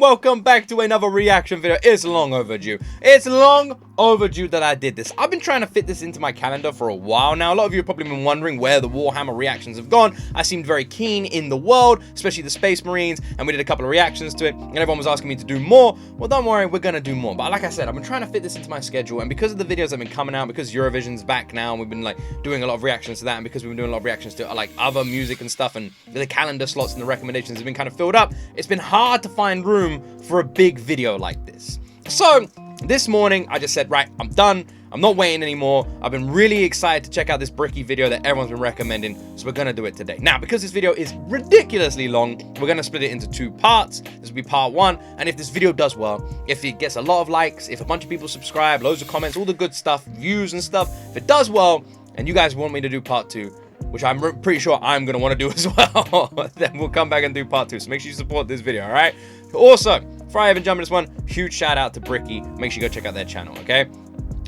welcome back to another reaction video. It's long overdue. It's long overdue that I did this. I've been trying to fit this into my calendar for a while now. A lot of you have probably been wondering where the Warhammer reactions have gone. I seemed very keen in the world, especially the Space Marines, and we did a couple of reactions to it, and everyone was asking me to do more. Well, don't worry, we're gonna do more. But like I said, I've been trying to fit this into my schedule, and because of the videos that have been coming out, because Eurovision's back now, and we've been like doing a lot of reactions to that, and because we've been doing a lot of reactions to like other music and stuff, and the calendar slots and the recommendations have been kind of filled up, it's been hard to find room for a big video like this. So this morning I just said, right, I'm done. I'm not waiting anymore. I've been really excited to check out this Bricky video that everyone's been recommending, so we're gonna do it today. Now, because this video is ridiculously long, we're gonna split it into two parts. This will be part one, and if this video does well, if it gets a lot of likes, if a bunch of people subscribe, loads of comments, all the good stuff, views and stuff, if it does well, and you guys want me to do part two, which I'm pretty sure I'm gonna want to do as well, then we'll come back and do part two. So make sure you support this video, all right? Also, before I even jump into this one, huge shout out to Bricky. Make sure you go check out their channel, okay?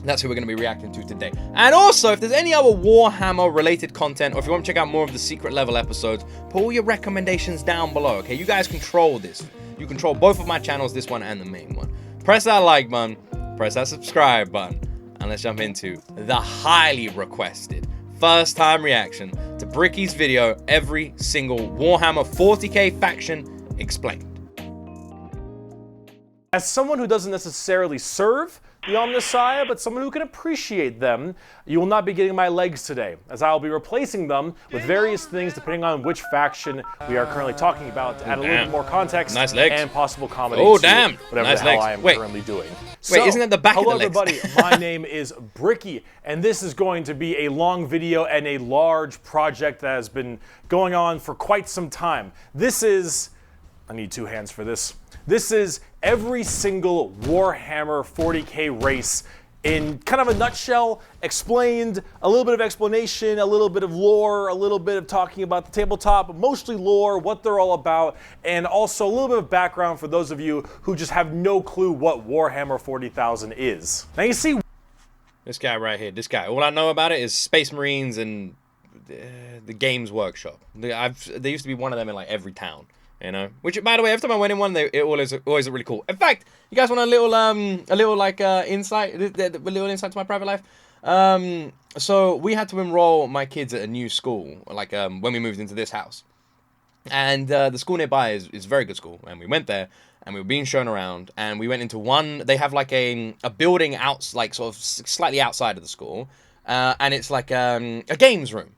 That's who we're going to be reacting to today. And also, if there's any other Warhammer related content, or if you want to check out more of the secret level episodes, put all your recommendations down below, okay? You guys control this. You control both of my channels, this one and the main one. Press that like button, press that subscribe button, and let's jump into the highly requested first time reaction to Bricky's video, every single Warhammer 40k faction explained. As someone who doesn't necessarily serve the Omnissiah, but someone who can appreciate them, you will not be getting my legs today, as I will be replacing them with various things depending on which faction we are currently talking about to add a little bit more context and possible comedy to whatever the hell I am currently doing. Wait, isn't that the back of the legs? Hello everybody, my name is Bricky, and this is going to be a long video and a large project that has been going on for quite some time. This is, I need two hands for this. This is every single Warhammer 40k race in kind of a nutshell, explained, a little bit of explanation, a little bit of lore, a little bit of talking about the tabletop, but mostly lore, what they're all about, and also a little bit of background for those of you who just have no clue what Warhammer 40,000 is. Now you see this guy right here, this guy, all I know about it is Space Marines and the Games Workshop. There used to be one of them in like every town. You know, which by the way, every time I went in one, it always looked really cool. In fact, you guys want a little insight, a little insight to my private life. So we had to enroll my kids at a new school, like when we moved into this house, and the school nearby is a very good school, and we went there, and we were being shown around, and we went into one. They have like a building out, like sort of slightly outside of the school, and it's like a games room.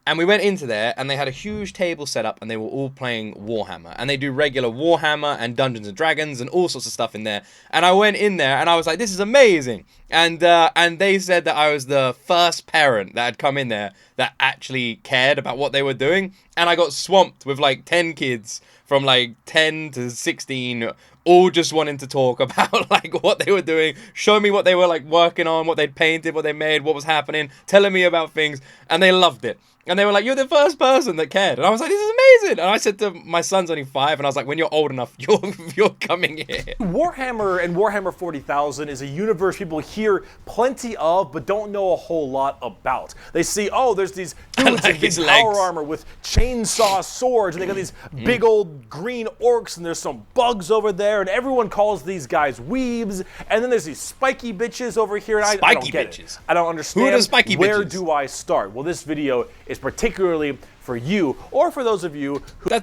And we went into there, and they had a huge table set up, and they were all playing Warhammer. And they do regular Warhammer and Dungeons and Dragons and all sorts of stuff in there. And I went in there, and I was like, this is amazing. And they said that I was the first parent that had come in there that actually cared about what they were doing. And I got swamped with like 10 kids from like 10 to 16, all just wanting to talk about like what they were doing, show me what they were like working on, what they'd painted, what they made, what was happening, telling me about things. And they loved it. And they were like, you're the first person that cared. And I was like, this is amazing. And I said to my son's only 5, and I was like, when you're old enough, you're coming here. Warhammer and Warhammer 40,000 is a universe people hear plenty of, but don't know a whole lot about. They see, oh, there's these dudes in big power armor with chainsaw swords, and they got these big old green orcs, and there's some bugs over there, and everyone calls these guys weebs. And then there's these spiky bitches over here, and I don't get it. I don't understand. Who are the spiky bitches? Where do I start? Well, this video is particularly for you, or for those of you who...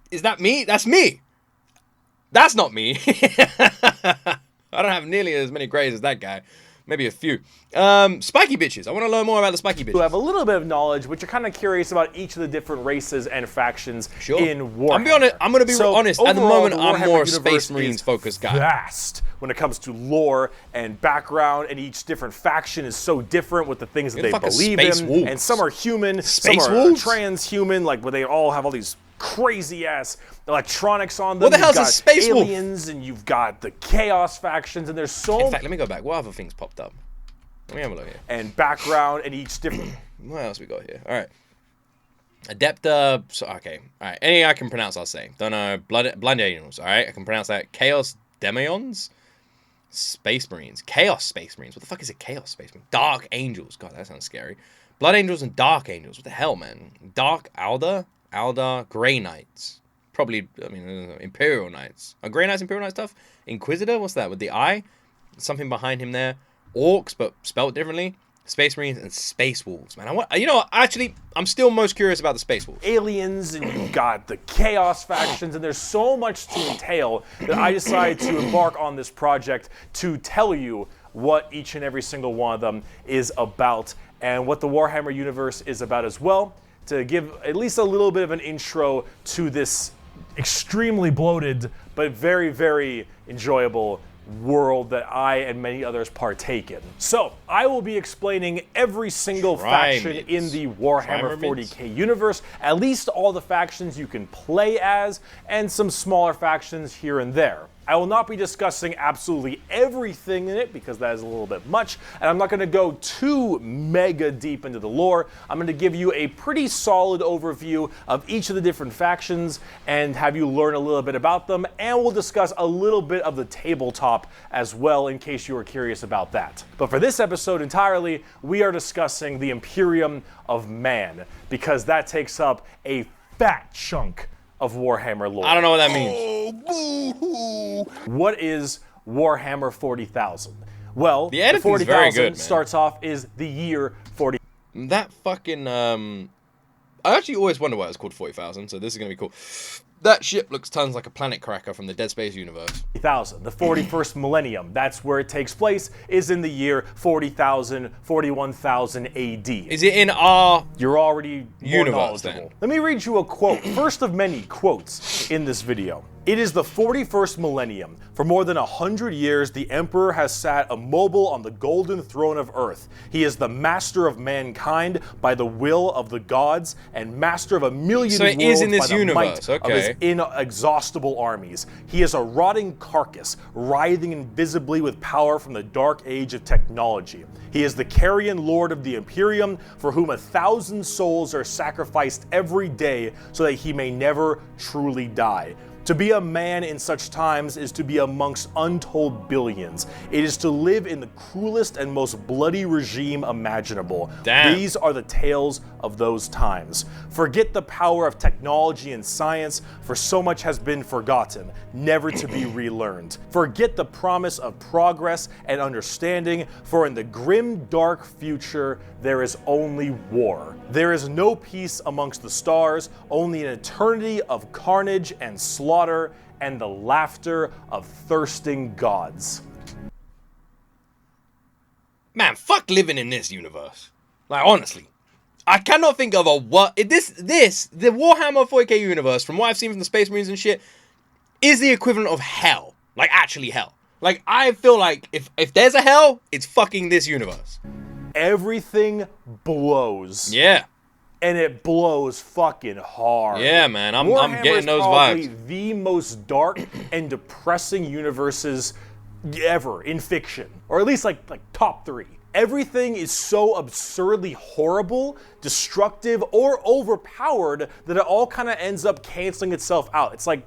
Is that me? That's me. That's not me. I don't have nearly as many grays as that guy. Maybe a few. Spiky bitches. I want to learn more about the spiky bitches. Who have a little bit of knowledge, but you're kind of curious about each of the different races and factions in Warhammer. I'm going to be honest. At the moment, I'm more a Space Marines focused guy. Vast when it comes to lore and background, and each different faction is so different with the things that they believe in. Wolves. And some are human, some are transhuman, like where they all have all these crazy ass electronics on them. What the hell's a space wolf? Aliens, and you've got the chaos factions, and there's so. In fact, let me go back. What other things popped up? Let me have a look here. And background, and each different. What else we got here? All right. Adeptus. Okay. All right. Any I can pronounce, I'll say. Don't know. Blood Angels. All right. I can pronounce that. Chaos Demions. Space Marines. Chaos Space Marines. What the fuck is a Chaos Space Marine? Dark Angels. God, that sounds scary. Blood Angels and Dark Angels. What the hell, man? Dark Alda, Grey Knights, Probably, I mean, Imperial Knights. Are Grey Knights Imperial Knight stuff? Inquisitor, what's that? With the eye? Something behind him there. Orcs, but spelled differently. Space Marines and Space Wolves, man. You know, actually, I'm still most curious about the Space Wolves. Aliens, and you've got the Chaos factions, and there's so much to entail that I decided to embark on this project to tell you what each and every single one of them is about, and what the Warhammer universe is about as well, to give at least a little bit of an intro to this extremely bloated, but very, very enjoyable world that I and many others partake in. So, I will be explaining every single faction in the Warhammer 40k universe, at least all the factions you can play as, and some smaller factions here and there. I will not be discussing absolutely everything in it because that is a little bit much, and I'm not going to go too mega deep into the lore. I'm going to give you a pretty solid overview of each of the different factions and have you learn a little bit about them, and we'll discuss a little bit of the tabletop as well in case you are curious about that. But for this episode entirely, we are discussing the Imperium of Man because that takes up a fat chunk of Warhammer lore. I don't know what that means. Oh, boo-hoo. What is Warhammer 40,000? Well, the 40,000 starts off is the year 40. That fucking, I actually always wonder why it's called 40,000, so this is going to be cool. That ship looks tons like a planet cracker from the Dead Space universe. 40,000, the 41st millennium, that's where it takes place, is in the year 40,000, 41,000 AD. Is it in our You're already universe then? Let me read you a quote, first of many quotes in this video. It is the 41st millennium. For more than 100 years, the Emperor has sat immobile on the golden throne of Earth. He is the master of mankind by the will of the gods, and master of a million worlds is in this by the universe. might of his inexhaustible armies. He is a rotting carcass, writhing invisibly with power from the dark age of technology. He is the carrion lord of the Imperium, for whom 1,000 souls are sacrificed every day so that he may never truly die. To be a man in such times is to be amongst untold billions. It is to live in the cruelest and most bloody regime imaginable. Damn. These are the tales of those times. Forget the power of technology and science, for so much has been forgotten, never to be relearned. Forget the promise of progress and understanding, for in the grim, dark future, there is only war. There is no peace amongst the stars, only an eternity of carnage and slaughter, and the laughter of thirsting gods. Man, fuck living in this universe. Like, honestly. I cannot think of the Warhammer 40k universe, from what I've seen from the Space Marines and shit, is the equivalent of hell. Like, actually hell. Like, I feel like if there's a hell, it's fucking this universe. Everything blows. Yeah. And it blows fucking hard. Yeah, man, I'm getting those vibes. Warhammer is probably the most dark and depressing universes ever in fiction, or at least like top 3. Everything is so absurdly horrible, destructive, or overpowered that it all kind of ends up canceling itself out. It's like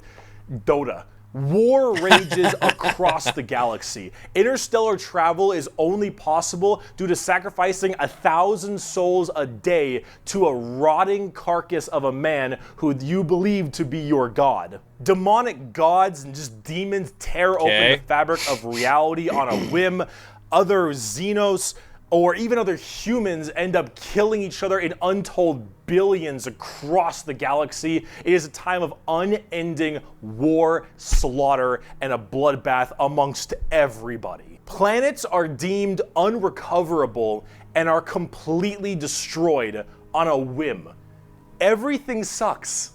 Dota. War rages across the galaxy. Interstellar travel is only possible due to sacrificing 1,000 souls a day to a rotting carcass of a man who you believe to be your god. Demonic gods and just demons tear open the fabric of reality on a whim. Other Xenos or even other humans end up killing each other in untold billions across the galaxy. It is a time of unending war, slaughter, and a bloodbath amongst everybody. Planets are deemed unrecoverable and are completely destroyed on a whim. Everything sucks,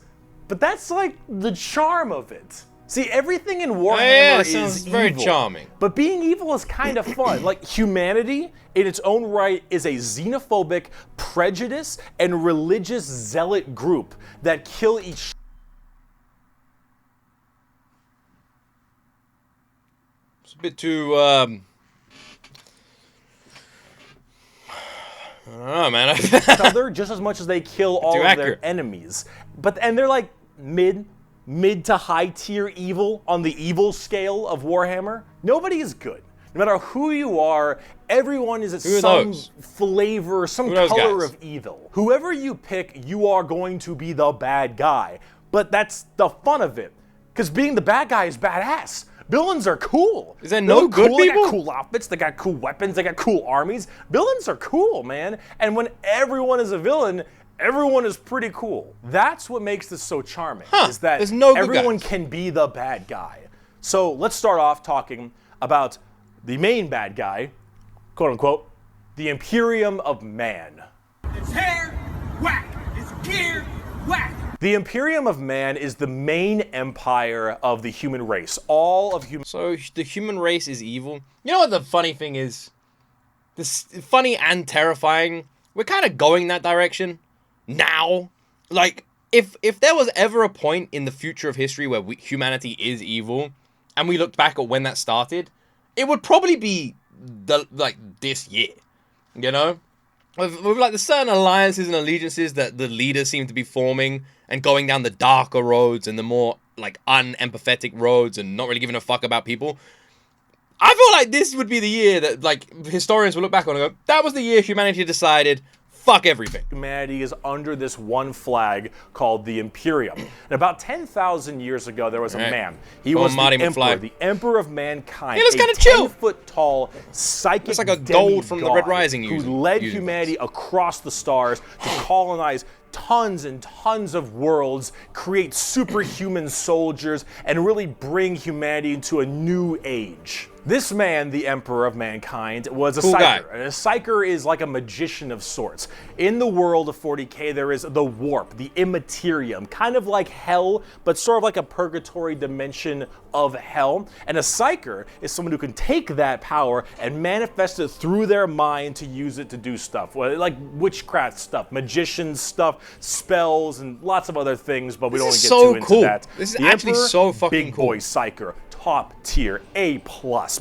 but that's like the charm of it. See, everything in Warhammer is very evil, charming. but being evil is kind of fun. Like, humanity, in its own right, is a xenophobic, prejudice, and religious zealot group that kill each. It's a bit too, I don't know, man. each other just as much as they kill all of their enemies. And they're like mid to high tier evil on the evil scale of Warhammer. Nobody is good. No matter who you are, everyone is some flavor, some color of evil. Whoever you pick, you are going to be the bad guy. but that's the fun of it. Because being the bad guy is badass. Villains are cool. Is there no good cool. people? They got cool outfits, they got cool weapons, they got cool armies. Villains are cool, man. And when everyone is a villain, everyone is pretty cool. That's what makes this so charming, is that there's no good everyone guys. can be the bad guy. So let's start off talking about the main bad guy, quote unquote, the Imperium of Man. It's hair, whack. It's gear, whack. The Imperium of Man is the main empire of the human race. All of human. So the human race is evil. You know what the funny thing is? This funny and terrifying. We're kind of going that direction now. Like, if there was ever a point in the future of history where humanity is evil, and we looked back at when that started, it would probably be this year. You know, with like the certain alliances and allegiances that the leaders seem to be forming and going down the darker roads and the more like unempathetic roads and not really giving a fuck about people. I feel like this would be the year that like historians will look back on and go, that was the year humanity decided, fuck everything. Humanity is under this one flag called the Imperium. And about 10,000 years ago, there was a man. He was the Emperor, the Emperor of mankind. He looks kind of chill. 10-foot tall, psychic Looks like a gold from the Red Rising who led humanity across the stars to colonize tons and tons of worlds, create superhuman soldiers, and really bring humanity into a new age. This man, the Emperor of Mankind, was a psyker. And a psyker is like a magician of sorts. In the world of 40k, there is the warp, the immaterium, kind of like hell, but sort of like a purgatory dimension of hell. And a psyker is someone who can take that power and manifest it through their mind to use it to do stuff, like witchcraft stuff, magician stuff, spells, and lots of other things, but we don't want to get too into that. This is the actually Emperor, so fucking big cool. boy psyker. Top tier, A+,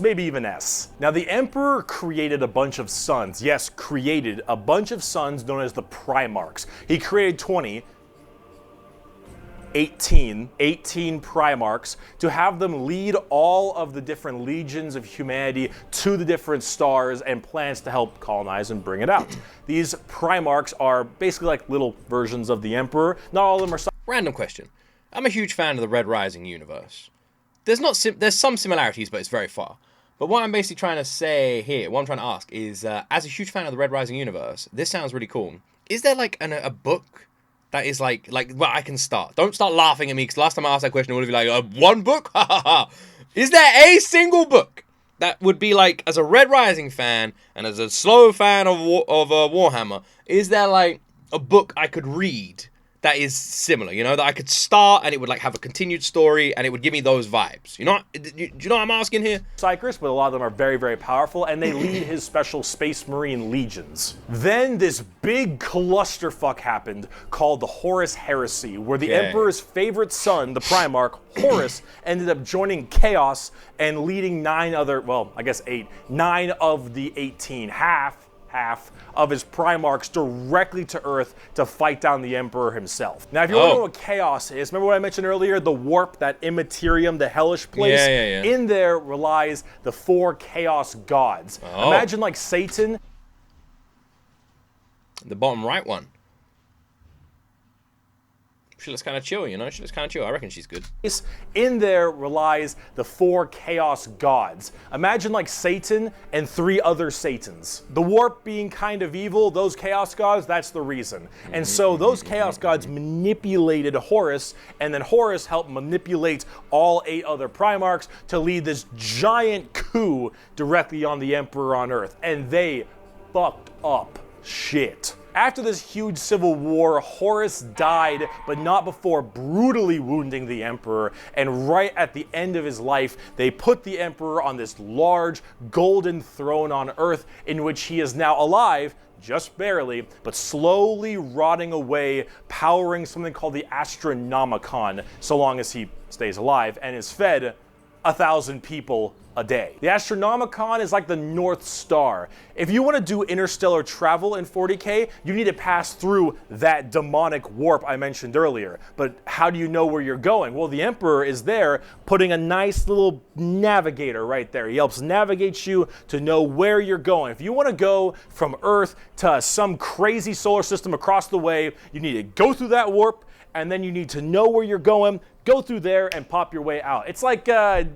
maybe even S. Now, the Emperor created a bunch of sons. Yes, created a bunch of sons known as the Primarchs. He created 18 Primarchs to have them lead all of the different legions of humanity to the different stars and plans to help colonize and bring it out. These Primarchs are basically like little versions of the Emperor. Not all of them are... Random question. I'm a huge fan of the Red Rising universe. There's some similarities, but it's very far. But what I'm basically trying to say here, what I'm trying to ask is, as a huge fan of the Red Rising universe, this sounds really cool. Is there like a book that is like well, I can start? Don't start laughing at me, because last time I asked that question, it would be like, one book? Ha ha ha. Is there a single book that would be like, as a Red Rising fan and as a slow fan of Warhammer, is there like a book I could read that is similar, you know, that I could start and it would like have a continued story and it would give me those vibes? You know, do you know what I'm asking here? Psychers, but a lot of them are very, very powerful, and they lead his special Space Marine legions. Then this big clusterfuck happened called the Horus Heresy, where the Emperor's favorite son, the Primarch, Horus, ended up joining Chaos and leading 9 of the 18, half of his Primarchs directly to Earth to fight down the Emperor himself. Now, if you want to know what Chaos is, remember what I mentioned earlier? The warp, that immaterium, the hellish place? Yeah. In there relies the 4 Chaos gods. Imagine like Satan. The bottom right one. She looks kind of chill, you know? She looks kind of chill. I reckon she's good. In there relies the 4 Chaos gods. Imagine like Satan and 3 other Satans. The warp being kind of evil, those Chaos gods, that's the reason. And so those Chaos gods manipulated Horus, and then Horus helped manipulate all 8 other Primarchs to lead this giant coup directly on the Emperor on Earth. And they fucked up shit. After this huge civil war, Horus died, but not before brutally wounding the Emperor, and right at the end of his life, they put the Emperor on this large golden throne on Earth, in which he is now alive, just barely, but slowly rotting away, powering something called the Astra Militarum, so long as he stays alive, and is fed 1,000 people a day. The Astronomicon is like the North Star. If you want to do interstellar travel in 40k, you need to pass through that demonic warp I mentioned earlier. But how do you know where you're going? Well, the Emperor is there putting a nice little navigator right there. He helps navigate you to know where you're going. If you want to go from Earth to some crazy solar system across the way, you need to go through that warp and then you need to know where you're going, go through there, and pop your way out. It's like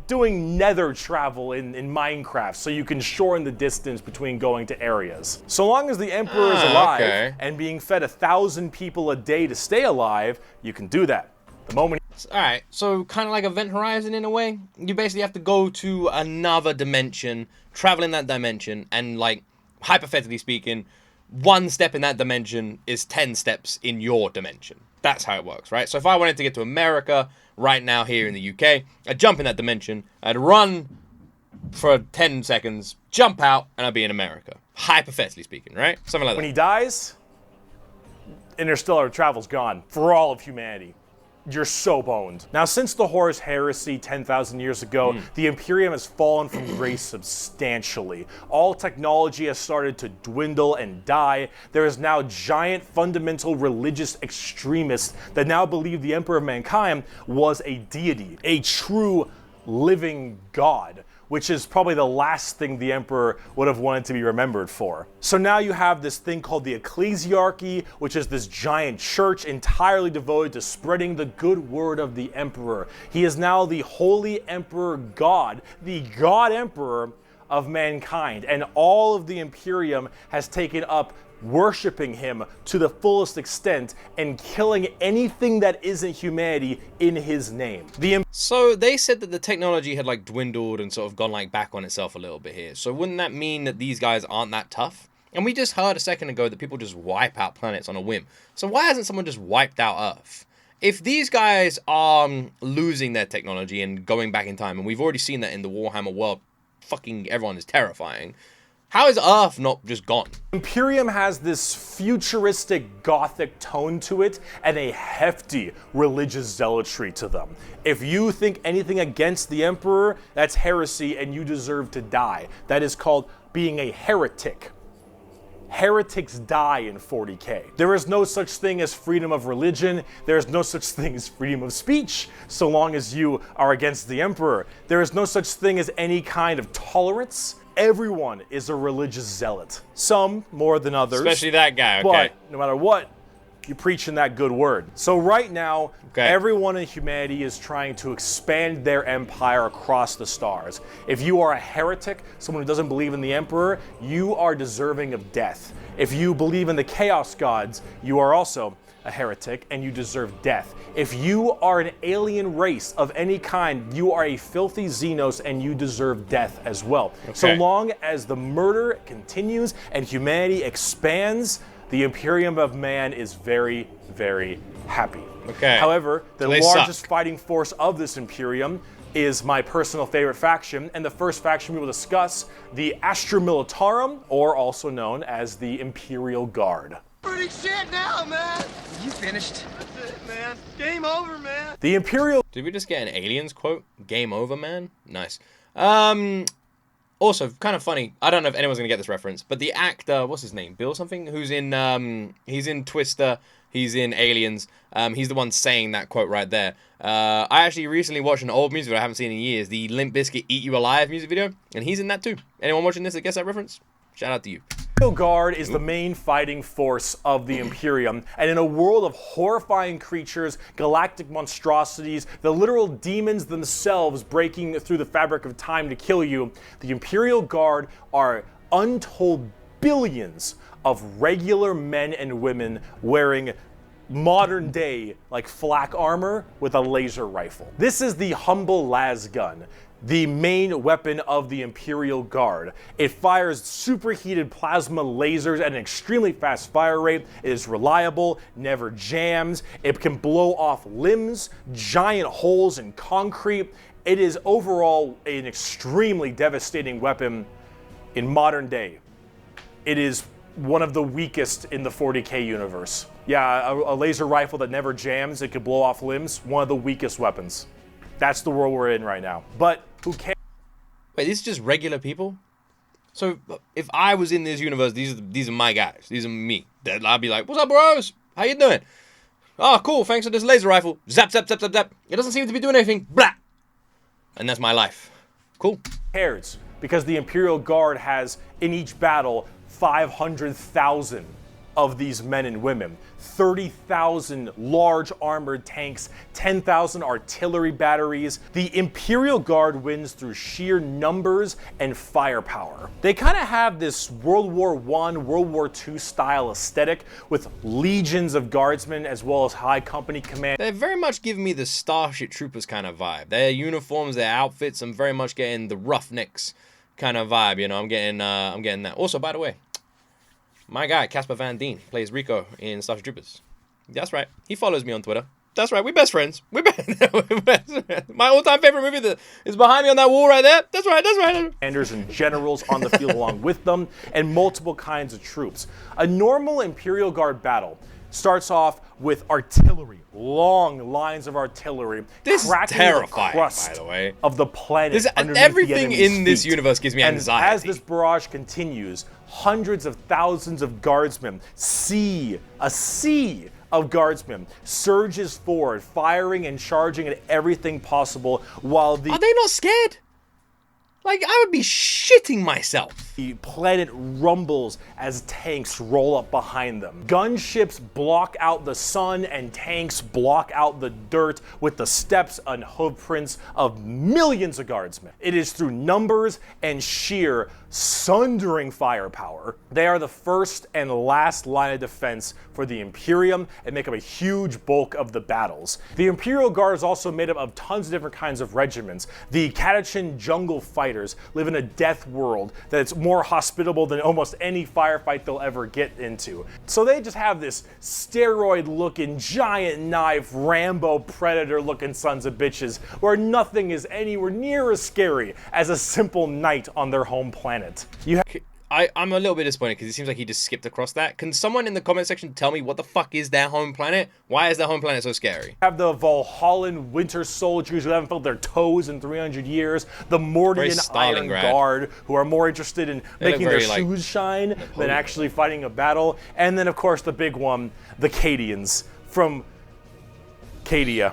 doing nether travel in Minecraft, so you can shorten the distance between going to areas. So long as the Emperor is alive and being fed 1,000 people a day to stay alive, you can do that. The moment. Alright, so kind of like Event Horizon in a way. You basically have to go to another dimension, travel in that dimension, and like, hypothetically speaking, one step in that dimension is 10 steps in your dimension. That's how it works, right? So if I wanted to get to America right now here in the UK, I'd jump in that dimension, I'd run for 10 seconds, jump out, and I'd be in America. Hypothetically speaking, right? Something like that. When he dies, interstellar travel's gone for all of humanity. You're so boned. Now, since the Horus Heresy 10,000 years ago, the Imperium has fallen from grace substantially. All technology has started to dwindle and die. There is now giant fundamental religious extremists that now believe the Emperor of Mankind was a deity, a true living god, which is probably the last thing the Emperor would have wanted to be remembered for. So now you have this thing called the Ecclesiarchy, which is this giant church entirely devoted to spreading the good word of the Emperor. He is now the Holy Emperor God, the God Emperor of mankind, and all of the Imperium has taken up worshiping him to the fullest extent and killing anything that isn't humanity in his name. So they said that the technology had like dwindled and sort of gone like back on itself a little bit here. So wouldn't that mean that these guys aren't that tough? And we just heard a second ago that people just wipe out planets on a whim. So why hasn't someone just wiped out Earth? If these guys are losing their technology and going back in time, and we've already seen that in the Warhammer world, fucking everyone is terrifying. How is Earth not just gone? Imperium has this futuristic gothic tone to it and a hefty religious zealotry to them. If you think anything against the Emperor, that's heresy and you deserve to die. That is called being a heretic. Heretics die in 40k. There is no such thing as freedom of religion. There is no such thing as freedom of speech, so long as you are against the Emperor. There is no such thing as any kind of tolerance. Everyone is a religious zealot. Some more than others. Especially that guy, okay. But no matter what, you're preaching that good word. So right now, everyone in humanity is trying to expand their empire across the stars. If you are a heretic, someone who doesn't believe in the Emperor, you are deserving of death. If you believe in the Chaos Gods, you are also a heretic and you deserve death. If you are an alien race of any kind, you are a filthy Xenos and you deserve death as well. So long as the murder continues and humanity expands, the Imperium of Man is very, very happy. However, the largest fighting force of this Imperium is my personal favorite faction, and the first faction we will discuss, the Astra Militarum, or also known as the Imperial Guard. Pretty shit now, man. You finished. That's it, man. Game over, man. The Imperial... Did we just get an Aliens quote? Game over, man? Nice. Also, kind of funny. I don't know if anyone's going to get this reference, but the actor, what's his name? Bill something? Who's in, he's in Twister. He's in Aliens. He's the one saying that quote right there. I actually recently watched an old music video I haven't seen in years, the Limp Bizkit Eat You Alive music video, and he's in that too. Anyone watching this that gets that reference? Shout out to you. The Imperial Guard is the main fighting force of the Imperium, and in a world of horrifying creatures, galactic monstrosities, the literal demons themselves breaking through the fabric of time to kill you, the Imperial Guard are untold billions of regular men and women wearing modern day like flak armor with a laser rifle. This is the humble las gun, the main weapon of the Imperial Guard. It fires superheated plasma lasers at an extremely fast fire rate. It is reliable, never jams. It can blow off limbs, giant holes in concrete. It is overall an extremely devastating weapon in modern day. It is one of the weakest in the 40k universe. Yeah, a laser rifle that never jams, it could blow off limbs, one of the weakest weapons. That's the world we're in right now. But who cares? Wait, these are just regular people? So if I was in this universe, these are my guys. These are me. I'd be like, what's up, bros? How you doing? Oh, cool. Thanks for this laser rifle. Zap, zap, zap, zap, zap. It doesn't seem to be doing anything. Blah. And that's my life. Cool. Cares? Because the Imperial Guard has, in each battle, 500,000 of these men and women. 30,000 large armored tanks, 10,000 artillery batteries. The Imperial Guard wins through sheer numbers and firepower. They kind of have this World War I, World War II style aesthetic with legions of guardsmen as well as high company command. They very much give me the Starship Troopers kind of vibe. Their uniforms, their outfits, I'm very much getting the Roughnecks kind of vibe, you know. I'm getting that. Also, by the way, my guy Casper Van Dien plays Rico in Starship Troopers. That's right. He follows me on Twitter. That's right. We're best friends. We're best friends. My all-time favorite movie that is behind me on that wall right there. That's right. That's right. Commanders and generals on the field along with them, and multiple kinds of troops. A normal Imperial Guard battle starts off with artillery, long lines of artillery. This is terrifying, the crust by the way, of the planet. Everything in this universe gives me anxiety. And as this barrage continues, hundreds of thousands of guardsmen, a sea of guardsmen surges forward, firing and charging at everything possible, while the... Are they not scared? Like, I would be shitting myself. The planet rumbles as tanks roll up behind them. Gunships block out the sun and tanks block out the dirt with the steps and hoofprints of millions of guardsmen. It is through numbers and sheer sundering firepower. They are the first and last line of defense for the Imperium and make up a huge bulk of the battles. The Imperial Guard is also made up of tons of different kinds of regiments. The Catachan jungle fighters live in a death world that's more hospitable than almost any firefight they'll ever get into. So they just have this steroid-looking, giant knife, Rambo Predator-looking sons of bitches, where nothing is anywhere near as scary as a simple knight on their home planet. I'm a little bit disappointed because it seems like he just skipped across that. Can someone in the comment section tell me what the fuck is their home planet? Why is their home planet so scary? Have the Valhallan Winter Soldiers who haven't felt their toes in 300 years. The Mordian Iron Guard who are more interested in making their shoes shine than actually fighting a battle. And then, of course, the big one, the Cadians from Cadia.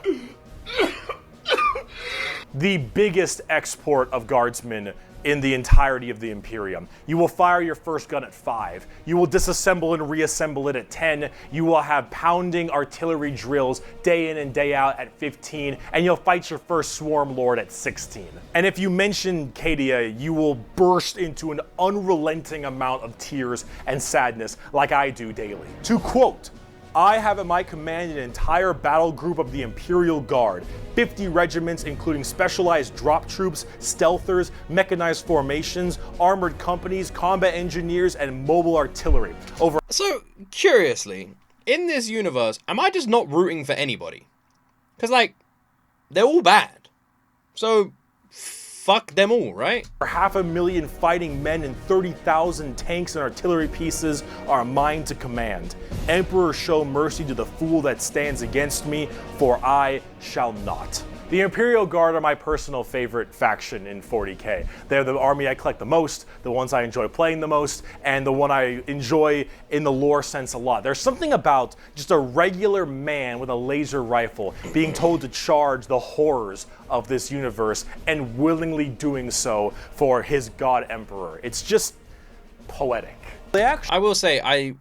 The biggest export of guardsmen in the entirety of the Imperium. You will fire your first gun at 5. You will disassemble and reassemble it at 10. You will have pounding artillery drills day in and day out at 15. And you'll fight your first Swarm Lord at 16. And if you mention Cadia, you will burst into an unrelenting amount of tears and sadness like I do daily. To quote, I have at my command an entire battle group of the Imperial Guard, 50 regiments including specialized drop troops, stealthers, mechanized formations, armored companies, combat engineers, and mobile artillery. So, curiously, in this universe, am I just not rooting for anybody? Because, like, they're all bad. So, fuck them all, right? 500,000 fighting men and 30,000 tanks and artillery pieces are mine to command. Emperor, show mercy to the fool that stands against me, for I shall not. The Imperial Guard are my personal favorite faction in 40k. They're the army I collect the most, the ones I enjoy playing the most, and the one I enjoy in the lore sense a lot. There's something about just a regular man with a laser rifle being told to charge the horrors of this universe and willingly doing so for his god emperor. It's just poetic. I will say, I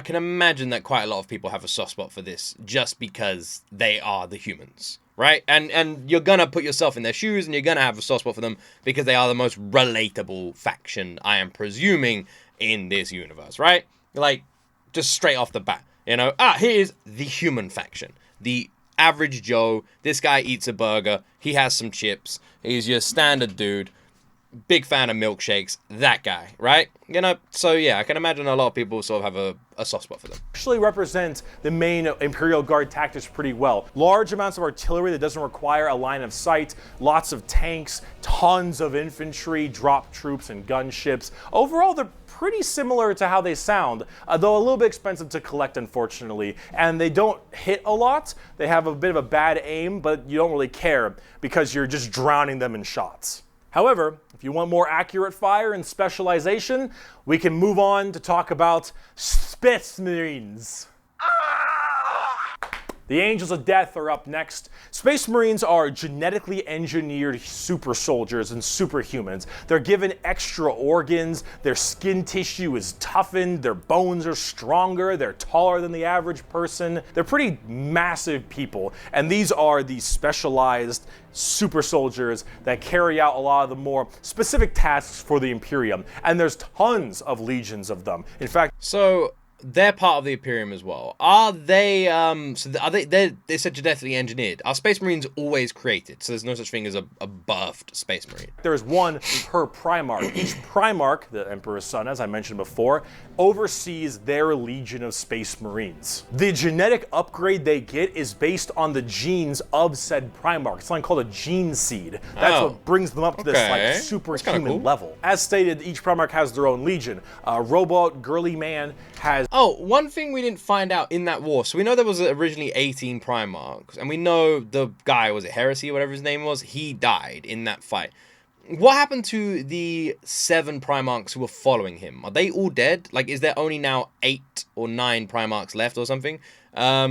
can imagine that quite a lot of people have a soft spot for this just because they are the humans, right? And you're gonna put yourself in their shoes and you're gonna have a soft spot for them because they are the most relatable faction, I am presuming, in this universe, right? Like, just straight off the bat, you know, here's the human faction. The average Joe, this guy eats a burger, he has some chips, he's your standard dude, big fan of milkshakes, that guy, right? You know, so yeah, I can imagine a lot of people sort of have a soft spot for them. Actually represent the main Imperial Guard tactics pretty well. Large amounts of artillery that doesn't require a line of sight, lots of tanks, tons of infantry, drop troops, and gunships. Overall, they're pretty similar to how they sound, though a little bit expensive to collect, unfortunately. And they don't hit a lot. They have a bit of a bad aim, but you don't really care because you're just drowning them in shots. However, if you want more accurate fire and specialization, we can move on to talk about Spetsmarines. The Angels of Death are up next. Space Marines are genetically engineered super soldiers and superhumans. They're given extra organs, their skin tissue is toughened, their bones are stronger, they're taller than the average person. They're pretty massive people, and these are the specialized super soldiers that carry out a lot of the more specific tasks for the Imperium, and there's tons of legions of them. In fact, So they're part of the Imperium as well. Are they? They're said genetically engineered. Are Space Marines always created? So there's no such thing as a birthed Space Marine. there's one per Primarch. Each Primarch, the Emperor's son, as I mentioned before, oversees their legion of Space Marines. The genetic upgrade they get is based on the genes of said Primarch. It's something called a gene seed. That's what brings them up to this like superhuman cool. level. As stated, each Primarch has their own legion. Robot Girly Man has Oh, one thing we didn't find out in that war. So we know there was originally 18 Primarchs, and we know the guy, was it Heresy, whatever his name was, he died in that fight. What happened to the 7 Primarchs who were following him? Are they all dead? Like, is there only now 8 or 9 Primarchs left or something? How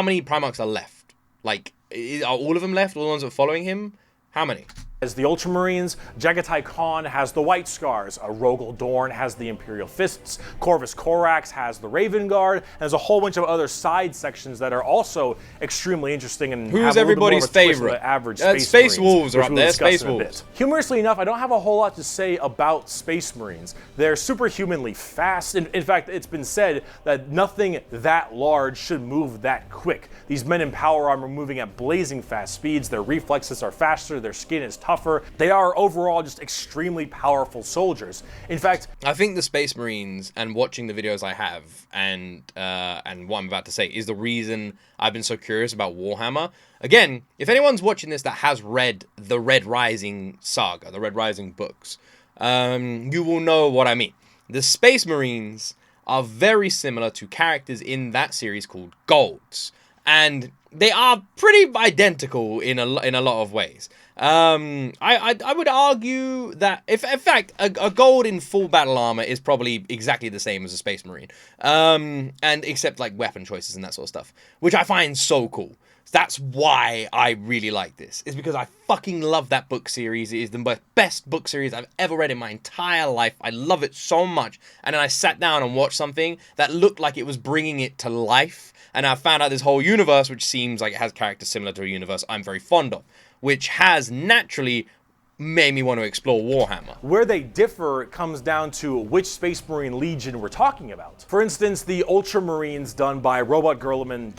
many Primarchs are left? Like, are all of them left? All the ones that are following him? How many? As the Ultramarines, Jagatai Khan has the White Scars, Rogel Dorn has the Imperial Fists, Corvus Corax has the Raven Guard, and there's a whole bunch of other side sections that are also extremely interesting and Who's have a little bit more everybody's of a twist favorite? than the average Space Marines, Wolves are which up we'll there, discuss Space in a Wolves. bit. Humorously enough, I don't have a whole lot to say about Space Marines. They're superhumanly fast. In fact, it's been said that nothing that large should move that quick. These men in power armor moving at blazing fast speeds, their reflexes are faster, their skin is tougher. They are overall just extremely powerful soldiers. In fact, I think the Space Marines and watching the videos I have and what I'm about to say is the reason I've been so curious about Warhammer. Again, if anyone's watching this that has read the Red Rising saga, the Red Rising books, you will know what I mean. The Space Marines are very similar to characters in that series called Golds, and they are pretty identical in a lot of ways. I would argue that if in fact a gold in full battle armor is probably exactly the same as a Space Marine, and except like weapon choices and that sort of stuff, which I find so cool. That's why I really like this, is because I fucking love that book series. It is the best book series I've ever read in my entire life. I love it so much. And then I sat down and watched something that looked like it was bringing it to life. And I found out this whole universe, which seems like it has characters similar to a universe I'm very fond of, which has naturally made me want to explore Warhammer. where they differ comes down to which Space Marine Legion we're talking about. For instance, the Ultramarines done by Robot Gilliman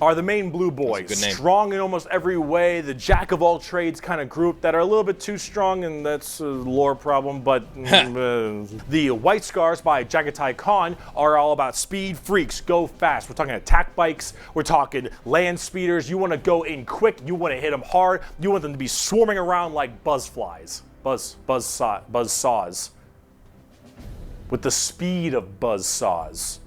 are the main blue boys. That's a good name. Strong in almost every way, the jack of all trades kind of group that are a little bit too strong, and that's a lore problem, but the White Scars by Jagatai Khan are all about speed freaks, go fast. We're talking attack bikes, we're talking land speeders. You want to go in quick, you want to hit them hard, you want them to be swarming around like buzzflies, buzz saws, with the speed of buzz saws.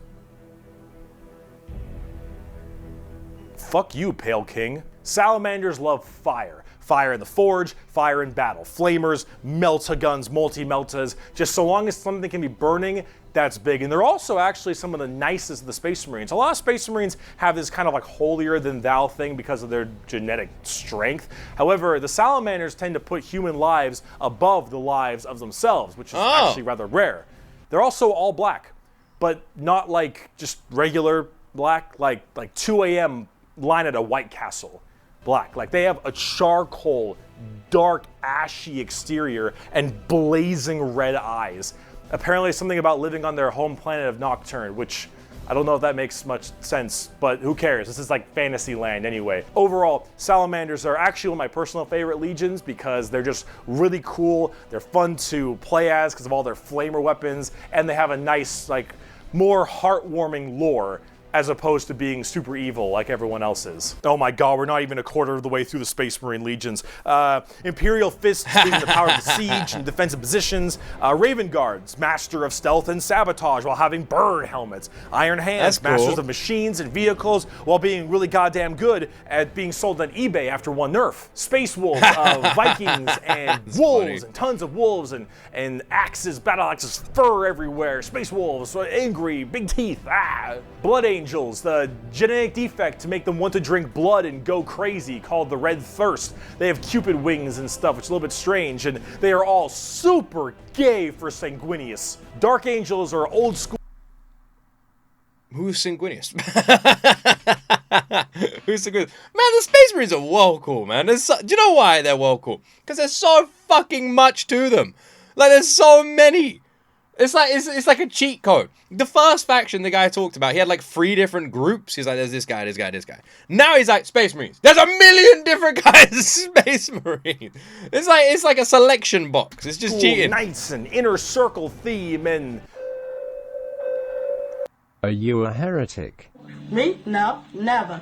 Fuck you, Pale King. Salamanders love fire. Fire in the forge, fire in battle. Flamers, melta-guns, multi-meltas. Just so long as something can be burning, that's big. And they're also actually some of the nicest of the Space Marines. A lot of Space Marines have this kind of like holier-than-thou thing because of their genetic strength. However, the Salamanders tend to put human lives above the lives of themselves, which is actually rather rare. They're also all black, but not like just regular black, like 2 a.m. line at a White Castle black. Like they have a charcoal, dark, ashy exterior and blazing red eyes. Apparently something about living on their home planet of Nocturne, which I don't know if that makes much sense, but who cares? This is like fantasy land anyway. Overall, Salamanders are actually one of my personal favorite legions because they're just really cool. They're fun to play as because of all their flamer weapons, and they have a nice, like, more heartwarming lore as opposed to being super evil like everyone else is. Oh my god, we're not even a quarter of the way through the Space Marine Legions. Imperial Fists being the power of the siege and defensive positions. Raven Guards, master of stealth and sabotage while having bird helmets. Iron Hands, masters of machines and vehicles while being really goddamn good at being sold on eBay after one nerf. Space Wolves, Vikings and wolves and tons of wolves and axes, battle axes, fur everywhere. Space Wolves, angry, big teeth, Blood Angels, the genetic defect to make them want to drink blood and go crazy, called the Red Thirst. They have Cupid wings and stuff, which is a little bit strange, and they are all super gay for Sanguinius. Dark Angels are old school. Who's Sanguinius? Who's Sanguinius? Man, the Space Marines are well cool, man. Do you know why they're well cool? Because there's so fucking much to them. Like, there's so many. It's like a cheat code. The first faction the guy talked about, he had like 3 different groups. He's like, there's this guy, this guy, this guy. Now he's like, Space Marines. There's a million different kinds of Space Marines. It's like a selection box. It's just cheating. Knights and inner circle theme and... Are you a heretic? Me? No, never.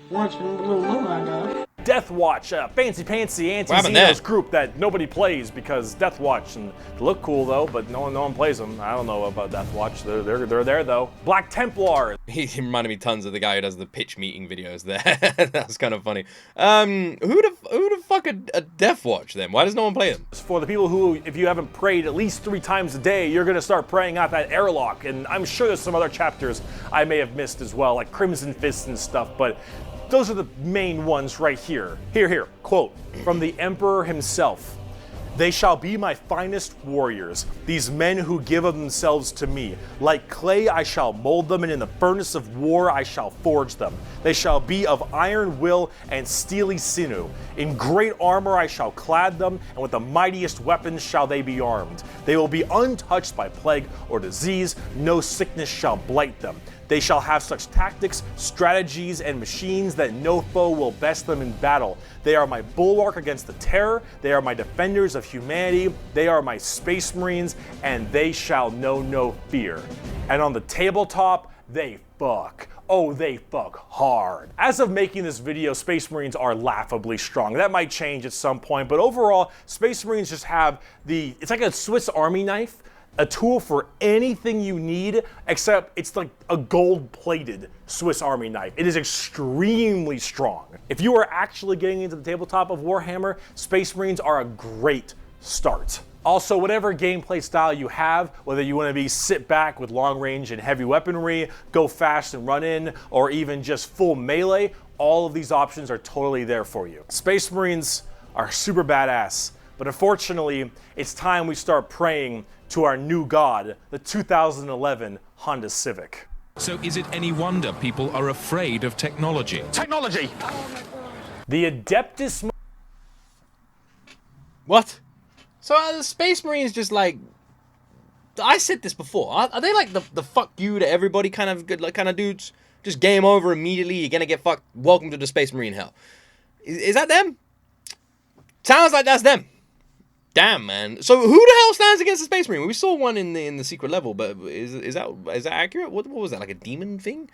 Once in a blue moon, I know. Death Watch, a fancy anti-Xenos group that nobody plays because Death Watch, and they look cool though, but no one plays them. I don't know about Death Watch. They're there though. Black Templar. He reminded me tons of the guy who does the pitch meeting videos there. That's kind of funny. Who the fuck a Death Watch then? Why does no one play them? For the people who, if you haven't prayed at least 3 times a day, you're gonna start praying out that airlock, and I'm sure there's some other chapters I may have missed as well, like Crimson Fist and stuff, but those are the main ones right here. Here, quote, from the Emperor himself. They shall be my finest warriors, these men who give of themselves to me. Like clay I shall mold them, and in the furnace of war I shall forge them. They shall be of iron will and steely sinew. In great armor I shall clad them, and with the mightiest weapons shall they be armed. They will be untouched by plague or disease, no sickness shall blight them. They shall have such tactics, strategies, and machines that no foe will best them in battle. They are my bulwark against the terror. They are my defenders of humanity. They are my Space Marines, and they shall know no fear. And on the tabletop, they fuck. Oh, they fuck hard. As of making this video, Space Marines are laughably strong. That might change at some point, but overall, Space Marines just have it's like a Swiss Army knife. A tool for anything you need, except it's like a gold-plated Swiss Army knife. It is extremely strong. If you are actually getting into the tabletop of Warhammer, Space Marines are a great start. Also, whatever gameplay style you have, whether you want to be sit back with long range and heavy weaponry, go fast and run in, or even just full melee, all of these options are totally there for you. Space Marines are super badass, but unfortunately, it's time we start praying to our new god, the 2011 Honda Civic. So is it any wonder people are afraid of technology? Technology! The Adeptus... What? So are the Space Marines just like... I said this before. Are they like the fuck you to everybody kind of good, like kind of dudes? Just game over immediately, you're gonna get fucked. Welcome to the Space Marine hell. Is that them? Sounds like that's them. Damn, man. So who the hell stands against the Space Marine? We saw one in the secret level, but is that accurate? What was that, like a demon thing?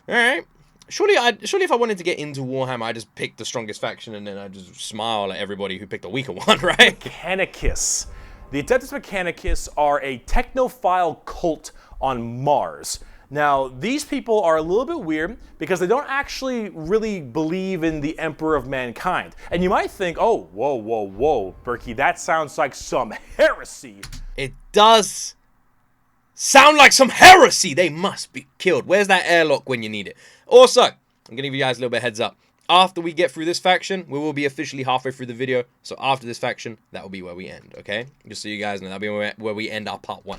All right. Surely if I wanted to get into Warhammer, I just picked the strongest faction and then I just smile at everybody who picked a weaker one, right? Mechanicus. The Adeptus Mechanicus are a technophile cult on Mars. Now, these people are a little bit weird because they don't actually really believe in the Emperor of Mankind. And you might think, oh, whoa, Bricky, that sounds like some heresy. It does sound like some heresy. They must be killed. Where's that airlock when you need it? Also, I'm going to give you guys a little bit of heads up. After we get through this faction, we will be officially halfway through the video. So after this faction, that will be where we end, okay? Just so you guys know, that'll be where we end our part 1.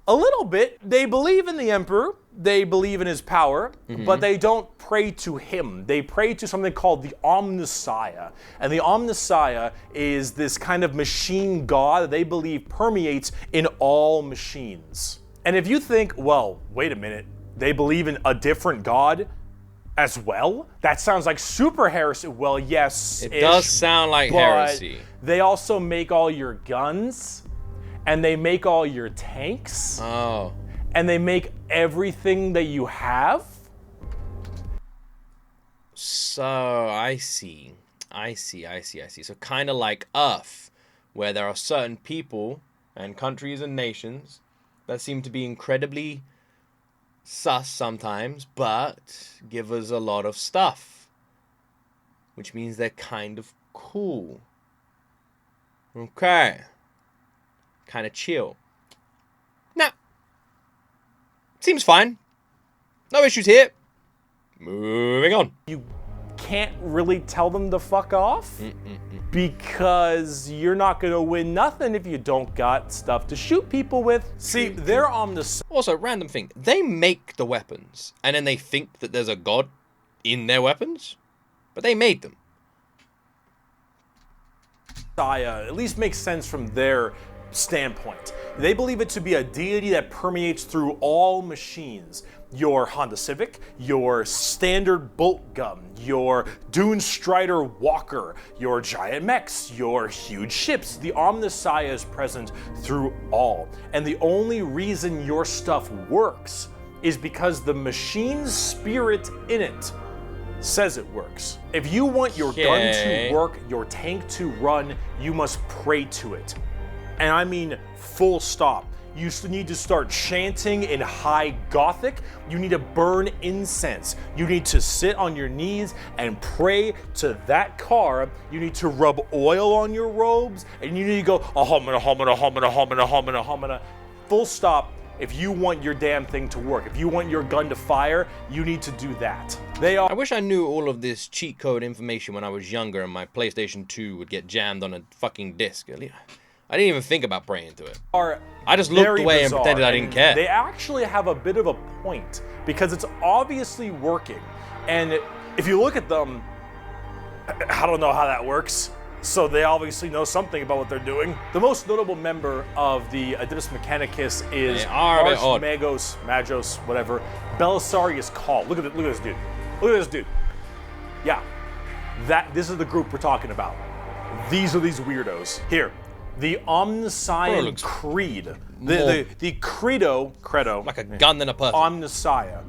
A little bit. They believe in the Emperor, they believe in his power, but they don't pray to him. They pray to something called the Omnissiah. And the Omnissiah is this kind of machine god that they believe permeates in all machines. And if you think, well, wait a minute, they believe in a different god as well? That sounds like super heresy. Well, yes. It does sound like heresy. They also make all your guns. And they make all your tanks. Oh. And they make everything that you have. So, I see. So kind of like Earth, where there are certain people and countries and nations that seem to be incredibly sus sometimes, but give us a lot of stuff. Which means they're kind of cool. Okay. Kind of chill. Nah. Seems fine. No issues here. Moving on. You can't really tell them to fuck off because you're not going to win nothing if you don't got stuff to shoot people with. See, they're on the... Also, random thing. They make the weapons, and then they think that there's a god in their weapons, but they made them. At least makes sense from their standpoint. They believe it to be a deity that permeates through all machines. Your Honda Civic, your standard bolt gun, your Dune Strider Walker, your giant mechs, your huge ships. The Omnissiah is present through all. And the only reason your stuff works is because the machine's spirit in it says it works. If you want your gun to work, your tank to run, you must pray to it. And I mean full stop. You need to start chanting in high Gothic. You need to burn incense. You need to sit on your knees and pray to that car. You need to rub oil on your robes, and you need to go, ahomina, homina, homina, homina, homina, homina. Full stop. If you want your damn thing to work, if you want your gun to fire, you need to do that. I wish I knew all of this cheat code information when I was younger and my PlayStation 2 would get jammed on a fucking disc. I didn't even think about praying to it. I just looked away and pretended I didn't care. They actually have a bit of a point because it's obviously working. And if you look at them, I don't know how that works. So they obviously know something about what they're doing. The most notable member of the Adeptus Mechanicus is Magos, whatever. Belisarius Call. Look at this dude. Look at this dude. Yeah, this is the group we're talking about. These are these weirdos. Here, the Omnissiah Creed. The credo. Like a gun than a person. Omnissiah.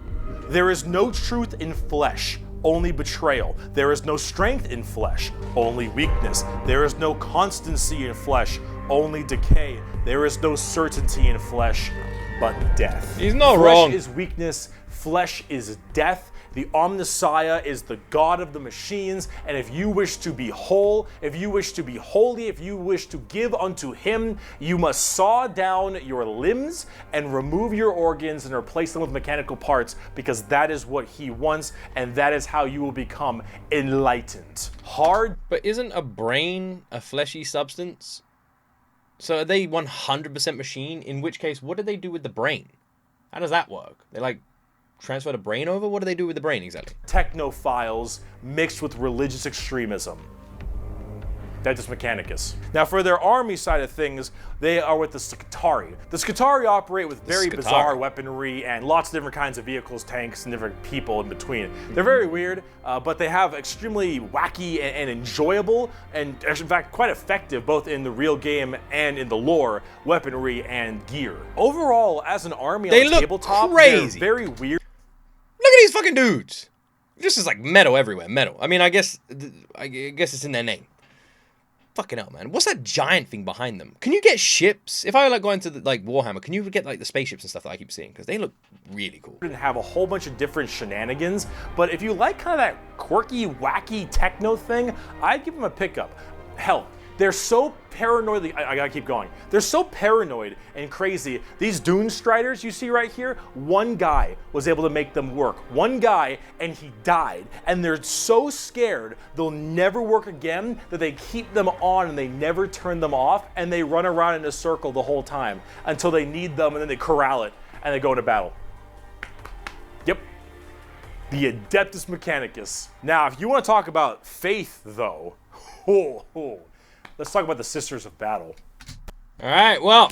There is no truth in flesh, only betrayal. There is no strength in flesh, only weakness. There is no constancy in flesh, only decay. There is no certainty in flesh, but death. He's not wrong. Flesh is weakness, flesh is death. The Omnissiah is the god of the machines, and if you wish to be whole, if you wish to be holy, if you wish to give unto him, you must saw down your limbs and remove your organs and replace them with mechanical parts, because that is what he wants, and that is how you will become enlightened. Hard. But isn't a brain a fleshy substance? So are they 100% machine? In which case, what do they do with the brain? How does that work? They like transfer the brain over? What do they do with the brain exactly? Technophiles mixed with religious extremism. Adeptus Mechanicus. Now for their army side of things, they are with the Scutari. The Scutari operate with very bizarre weaponry and lots of different kinds of vehicles, tanks, and different people in between. They're very weird, but they have extremely wacky and enjoyable, and in fact quite effective both in the real game and in the lore, weaponry and gear. Overall, as an army on the tabletop, crazy. They're very weird. Look at these fucking dudes. This is like metal everywhere, metal. I mean, I guess it's in their name. Fucking hell, man. What's that giant thing behind them? Can you get ships? If I like go into like Warhammer, can you get like the spaceships and stuff that I keep seeing? Because they look really cool. And have a whole bunch of different shenanigans, but if you like kind of that quirky, wacky techno thing, I'd give them a pickup. Hell, they're so paranoid. I gotta keep going. They're so paranoid and crazy. These Dune Striders you see right here, one guy was able to make them work. One guy, and he died. And they're so scared they'll never work again that they keep them on and they never turn them off, and they run around in a circle the whole time until they need them, and then they corral it and they go into battle. Yep. The Adeptus Mechanicus. Now, if you want to talk about faith, though, let's talk about the Sisters of Battle. All right, well,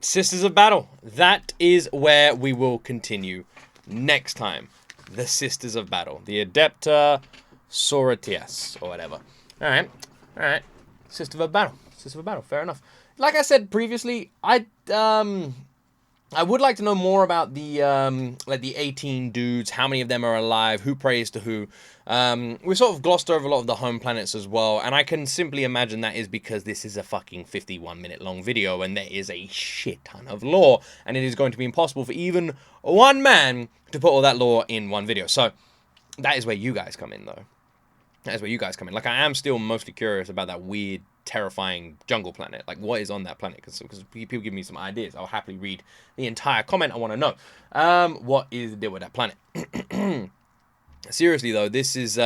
Sisters of Battle. That is where we will continue next time. The Sisters of Battle. The Adepta Sororitas, or whatever. All right. Sister of Battle. Sister of Battle, fair enough. Like I said previously, I would like to know more about the like the 18 dudes, how many of them are alive, who prays to who. We sort of glossed over a lot of the home planets as well, and I can simply imagine that is because this is a fucking 51-minute long video, and there is a shit ton of lore, and it is going to be impossible for even one man to put all that lore in one video. So that is where you guys come in, though. That's where you guys come in. Like, I am still mostly curious about that weird, terrifying jungle planet. Like, what is on that planet? Because people give me some ideas. I'll happily read the entire comment. I want to know. What is the deal with that planet? Seriously, though, this is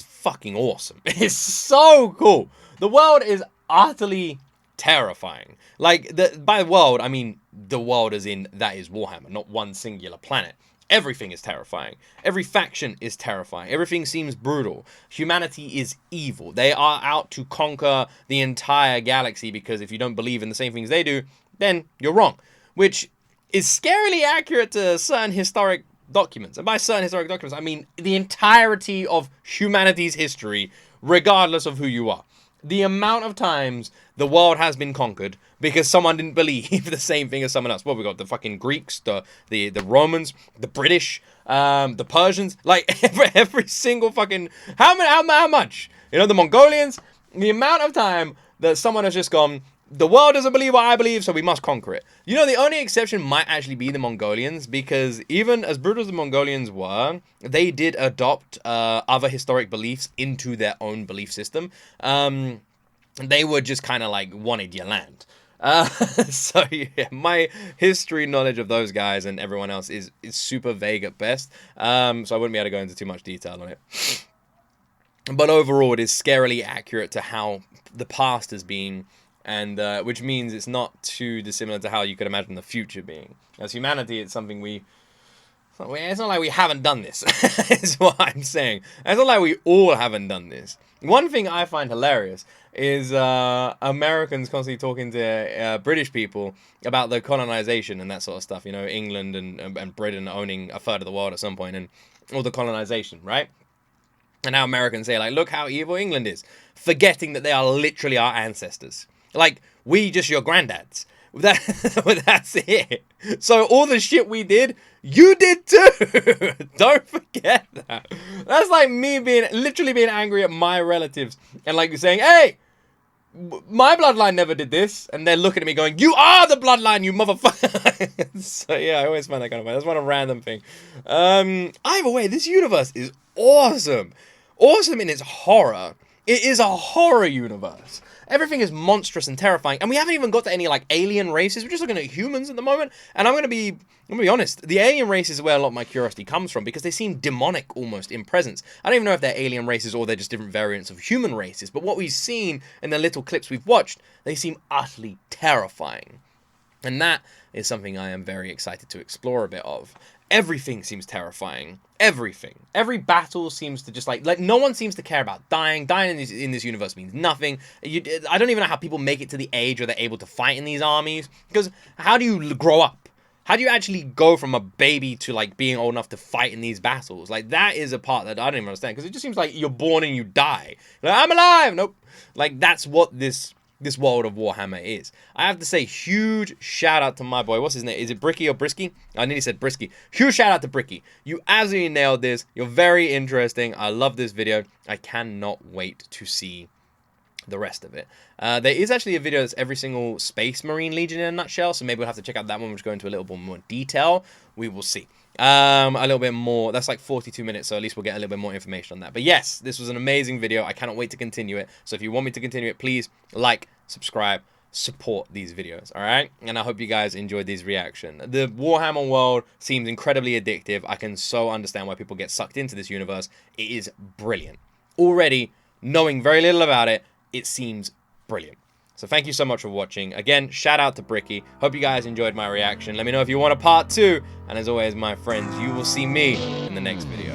fucking awesome. It's so cool. The world is utterly terrifying. Like, by world, I mean the world as in that is Warhammer, not one singular planet. Everything is terrifying. Every faction is terrifying. Everything seems brutal. Humanity is evil. They are out to conquer the entire galaxy, because if you don't believe in the same things they do, then you're wrong. Which is scarily accurate to certain historic documents. And by certain historic documents, I mean the entirety of humanity's history, regardless of who you are. The amount of times the world has been conquered because someone didn't believe the same thing as someone else. Well, we got the fucking Greeks, the Romans, the British, the Persians. Like, every single fucking... How much? You know, the Mongolians? The amount of time that someone has just gone, the world doesn't believe what I believe, so we must conquer it. You know, the only exception might actually be the Mongolians, because even as brutal as the Mongolians were, they did adopt other historic beliefs into their own belief system. They were just kind of like wanted your land. So yeah, my history knowledge of those guys and everyone else is super vague at best. So I wouldn't be able to go into too much detail on it. But overall, it is scarily accurate to how the past has been, and which means it's not too dissimilar to how you could imagine the future being. As humanity, it's something it's not like we haven't done this, is what I'm saying. It's not like we all haven't done this. One thing I find hilarious is Americans constantly talking to British people about the colonization and that sort of stuff. You know, England and Britain owning a third of the world at some point, and all the colonization, right? And how Americans say, like, look how evil England is, forgetting that they are literally our ancestors. Like, we just your granddads. That's it. So all the shit we did, you did too. Don't forget that. That's like me literally being angry at my relatives and like saying, hey, my bloodline never did this. And they're looking at me going, you are the bloodline, you motherfucker. So yeah, I always find that kind of funny. That's one a random thing. Either way, this universe is awesome. Awesome in its horror. It is a horror universe. Everything is monstrous and terrifying, and we haven't even got to any like alien races. We're just looking at humans at the moment, and I'm gonna be honest. The alien races is where a lot of my curiosity comes from, because they seem demonic almost in presence. I don't even know if they're alien races or they're just different variants of human races. But what we've seen in the little clips we've watched, they seem utterly terrifying, and that is something I am very excited to explore a bit of. Everything seems terrifying. Everything. Every battle seems to just like no one seems to care about dying. Dying in this universe means nothing. I don't even know how people make it to the age where they're able to fight in these armies. Because how do you grow up? How do you actually go from a baby to like being old enough to fight in these battles? Like, that is a part that I don't even understand. Because it just seems like you're born and you die. Like, I'm alive. Nope. Like, that's what this world of Warhammer is. I have to say, huge shout out to my boy. What's his name? Is it Bricky or Brisky? I nearly said Brisky. Huge shout out to Bricky. You absolutely nailed this. You're very interesting. I love this video. I cannot wait to see the rest of it. There is actually a video that's every single Space Marine Legion in a nutshell, so maybe we'll have to check out that one, which go into a little bit more detail. We will see. A little bit more. That's like 42 minutes, so at least we'll get a little bit more information on that. But yes, this was an amazing video. I cannot wait to continue it. So if you want me to continue it, please like, subscribe, support these videos, all right? And I hope you guys enjoyed these reactions. The Warhammer world seems incredibly addictive. I can so understand why people get sucked into this universe. It is brilliant. Already, knowing very little about it, it seems brilliant. So thank you so much for watching. Again, shout out to Bricky. Hope you guys enjoyed my reaction. Let me know if you want a part 2. And as always, my friends, you will see me in the next video.